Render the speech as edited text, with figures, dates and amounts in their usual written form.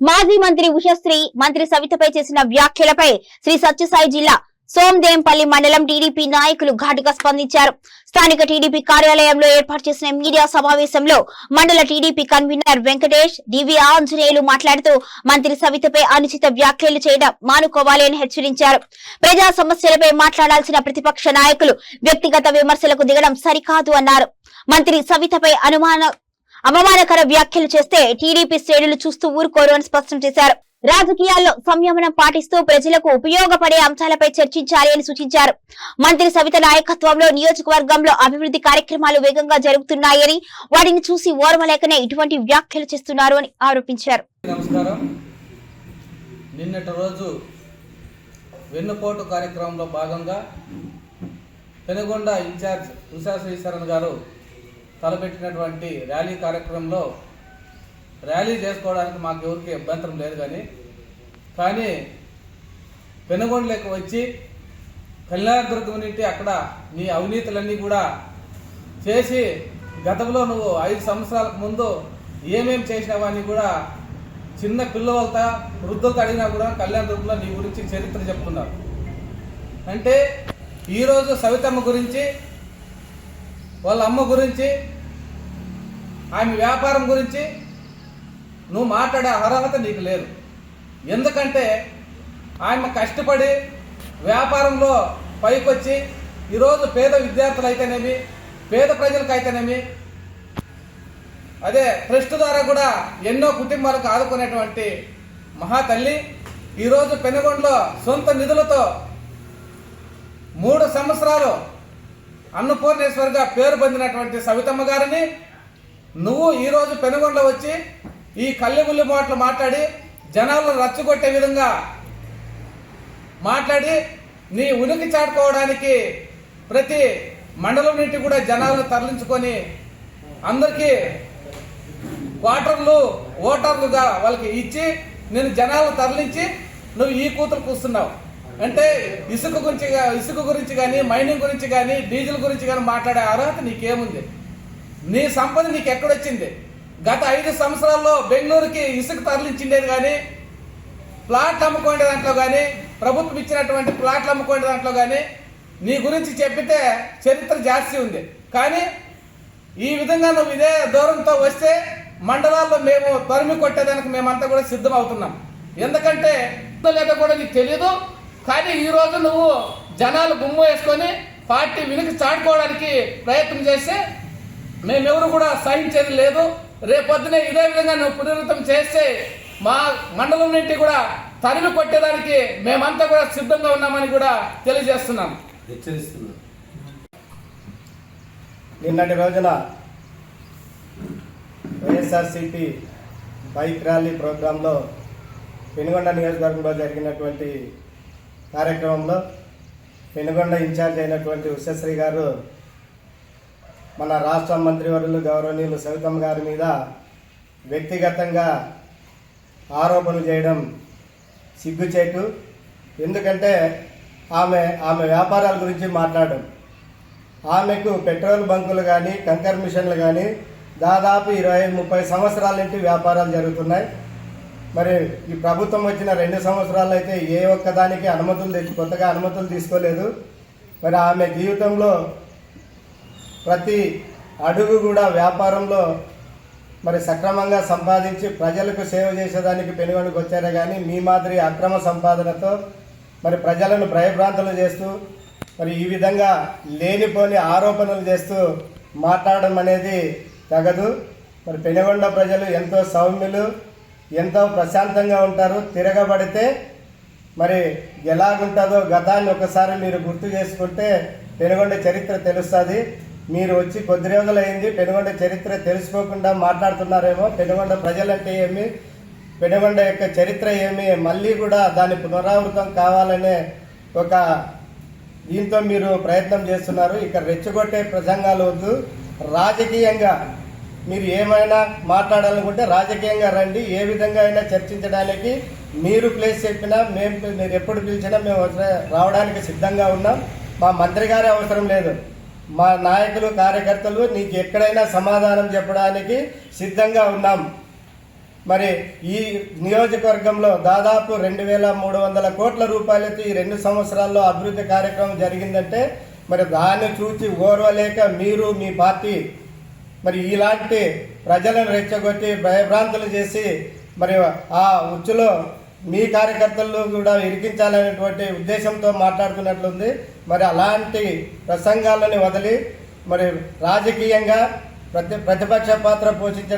మాజీ మంత్రి ఉషశ్రీ మంత్రి సవితపై చేసిన వ్యాఖ్యలపై శ్రీ సత్యసాయి జిల్లా సోమదేంపల్లి మండలం టీడీపీ నాయకులు ఘాటుగా స్పందించారు. స్థానిక టీడీపీ కార్యాలయంలో ఏర్పాటు చేసిన మీడియా సమావేశంలో మండల టీడీపీ కన్వీనర్ వెంకటేష్, డివి ఆంజనేయులు మాట్లాడుతూ మంత్రి సవితపై అనుచిత వ్యాఖ్యలు చేయడం మానుకోవాలి అని హెచ్చరించారు. ప్రజా సమస్యలపై మాట్లాడాల్సిన ప్రతిపక్ష నాయకులు వ్యక్తిగత విమర్శలకు దిగడం సరికాదు అన్నారు. మంత్రి సవితపై అవమానకర వ్యాఖ్యలు చేస్తే టీడీపీ శ్రేణులు చూస్తూ ఊరుకోరు అని స్పష్టం చేశారు. రాజకీయాల్లో సంయమనం పాటిస్తూ ప్రజలకు ఉపయోగపడే అంశాలపై చర్చించాలి అని సూచించారు. మంత్రి సవిత నాయకత్వంలో నియోజకవర్గంలో అభివృద్ధి కార్యక్రమాలు వేగంగా జరుగుతున్నాయని, వాటిని చూసి ఓర్వలేకనే ఇటువంటి వ్యాఖ్యలు చేస్తున్నారు అని ఆరోపించారు. నమస్కారం. నిన్నటి రోజు వెన్నుపోటు కార్యక్రమంలో భాగంగా పెనుగొండ ఇన్ఛార్జ్ ఉషా శ్రీశరణ్ గారు తలపెట్టినటువంటి ర్యాలీ కార్యక్రమంలో ర్యాలీ చేసుకోవడానికి మాకు ఎవరికి అభ్యంతరం లేదు. కానీ పెనుగొండలోకి వచ్చి కళ్యాణదుర్గం నుండి అక్కడ నీ అవినీతులన్నీ కూడా చేసి గతంలో నువ్వు 5 సంవత్సరాలకు ముందు ఏమేం చేసినావని కూడా చిన్న పిల్లలతో వృద్ధులతో అడిగినా కూడా కళ్యాణదుర్గంలో నీ గురించి చరిత్ర చెప్తున్నారు. అంటే ఈరోజు సవితమ్మ గురించి, వాళ్ళ అమ్మ గురించి, ఆమె వ్యాపారం గురించి నువ్వు మాట్లాడే అర్హత నీకు లేదు. ఎందుకంటే ఆమె కష్టపడి వ్యాపారంలో పైకొచ్చి ఈరోజు పేద విద్యార్థులు అయితేనేమి, పేద ప్రజలకు అయితేనేమి, అదే ట్రస్ట్ ద్వారా కూడా ఎన్నో కుటుంబాలకు ఆదుకునేటువంటి మహాతల్లి ఈరోజు పెనుగొండలో సొంత నిధులతో 3 సంవత్సరాలు అన్నపూర్ణేశ్వర్గా పేరు పొందినటువంటి సవితమ్మ గారిని నువ్వు ఈరోజు పెనుగొండలో వచ్చి ఈ కళ్ళెముల్లి మాటలు మాట్లాడి జనాలను రచ్చగొట్టే విధంగా మాట్లాడి నీ ఉనికి చాటుకోవడానికి ప్రతి మండలం నుండి కూడా జనాలను తరలించుకొని అందరికీ క్వార్టర్లు ఓటర్లుగా వాళ్ళకి ఇచ్చి నేను జనాలను తరలించి నువ్వు ఈ కూతురు కూస్తున్నావు. అంటే ఇసుక గురించి కానీ, మైనింగ్ గురించి కానీ, డీజిల్ గురించి కానీ మాట్లాడే అర్హత నీకేముంది? నీ సంపద నీకు ఎక్కడొచ్చింది? గత 5 సంవత్సరాల్లో బెంగళూరుకి ఇసుక తరలించిండేది కానీ, ప్లాట్లు అమ్ముకునే దాంట్లో కానీ, ప్రభుత్వం ఇచ్చినటువంటి ప్లాట్లు అమ్ముకునే దాంట్లో కానీ నీ గురించి చెప్పితే చరిత్ర జాస్తి ఉంది. కానీ ఈ విధంగా నువ్వు ఇదే దూరంతో వస్తే మండలాల్లో మేము తరిమి కొట్టేదానికి మేమంతా కూడా సిద్ధం అవుతున్నాం. ఎందుకంటే లేదా కూడా నీకు తెలియదు. కానీ ఈరోజు నువ్వు జనాలు గుమ్ము వేసుకొని పార్టీ వినికి చాటుకోవడానికి ప్రయత్నం చేస్తే మేమెవరు కూడా సహించేది లేదు. రేపొద్దునే ఇదే విధంగా నువ్వు పునరుద్ధం చేస్తే మా మండలం నుండి కూడా తరిమి కొట్టేదానికి మేమంతా కూడా సిద్ధంగా ఉన్నామని కూడా తెలియజేస్తున్నాం, హెచ్చరిస్తున్నాం. నిన్నటి రోజున వైఎస్ఆర్సీపీ బైక్ ర్యాలీ ప్రోగ్రాంలో పెనుగొండ నియోజకవర్గంలో జరిగినటువంటి కార్యక్రమంలో పెనుగొండ ఇన్ఛార్జ్ అయినటువంటి ఉషశ్రీ గారు మన రాష్ట్ర మంత్రివర్యులు గౌరవనీయులు సవితమ్మ గారి మీద వ్యక్తిగతంగా ఆరోపణలు చేయడం సిగ్గుచేటు. ఎందుకంటే ఆమె వ్యాపారాల గురించి మాట్లాడడం, ఆమెకు పెట్రోల్ బంకులు కానీ, కంకర్ మిషన్లు కానీ దాదాపు 25-30 సంవత్సరాల నుండి వ్యాపారాలు జరుగుతున్నాయి. మరి ఈ ప్రభుత్వం వచ్చిన 2 సంవత్సరాలు అయితే ఏ ఒక్కదానికి కొత్తగా అనుమతులు తీసుకోలేదు. మరి ఆమె జీవితంలో ప్రతి అడుగు కూడా వ్యాపారంలో మరి సక్రమంగా సంపాదించి ప్రజలకు సేవ చేసేదానికి పెనుగొండకు వచ్చారే కానీ మీ మాదిరి అక్రమ సంపాదనతో మరి ప్రజలను భయభ్రాంతులు చేస్తూ మరి ఈ విధంగా లేనిపోని ఆరోపణలు చేస్తూ మాట్లాడడం అనేది తగదు. మరి పెనుగొండ ప్రజలు ఎంతో సౌమ్యులు, ఎంతో ప్రశాంతంగా ఉంటారు. తిరగబడితే మరి ఎలాగుంటుందో గతాన్ని ఒకసారి మీరు గుర్తు చేసుకుంటే పెనుగొండ చరిత్ర తెలుస్తుంది. మీరు వచ్చి కొద్ది రోజులైంది, పెనుగొండ చరిత్ర తెలుసుకోకుండా మాట్లాడుతున్నారేమో. పెనుగొండ ప్రజలంటే ఏమి, పెనుగొండ యొక్క చరిత్ర ఏమి, మళ్ళీ కూడా దాని పునరావృతం కావాలనే ఒక దీంతో మీరు ప్రయత్నం చేస్తున్నారు. ఇక్కడ రెచ్చగొట్టే ప్రసంగాలు వద్దు. రాజకీయంగా మీరు ఏమైనా మాట్లాడాలనుకుంటే రాజకీయంగా రండి. ఏ విధంగా అయినా చర్చించడానికి మీరు ప్లేస్ చెప్పినా మీరు ఎప్పుడు పిలిచినా మేము రావడానికి సిద్ధంగా ఉన్నాం. మా మంత్రి గారే అవసరం లేదు. మా నాయకులు, కార్యకర్తలు నీకు ఎక్కడైనా సమాధానం చెప్పడానికి సిద్ధంగా ఉన్నాం. మరి ఈ నియోజకవర్గంలో దాదాపు 2,300 కోట్ల రూపాయలతో ఈ 2 సంవత్సరాల్లో అభివృద్ధి కార్యక్రమం జరిగిందంటే మరి దాన్ని చూసి ఓర్వలేక మీరు మీ పార్టీ మరి ఇలాంటి ప్రజలను రెచ్చగొట్టి భయభ్రాంతులు చేసి మరి ఆ ఉచ్చులో మీ కార్యకర్తలు కూడా ఇరికించాలనేటువంటి ఉద్దేశంతో మాట్లాడుతున్నట్లుంది. మరి అలాంటి ప్రసంగాలను వదిలి మరి రాజకీయంగా ప్రతిపక్ష పాత్ర పోషించే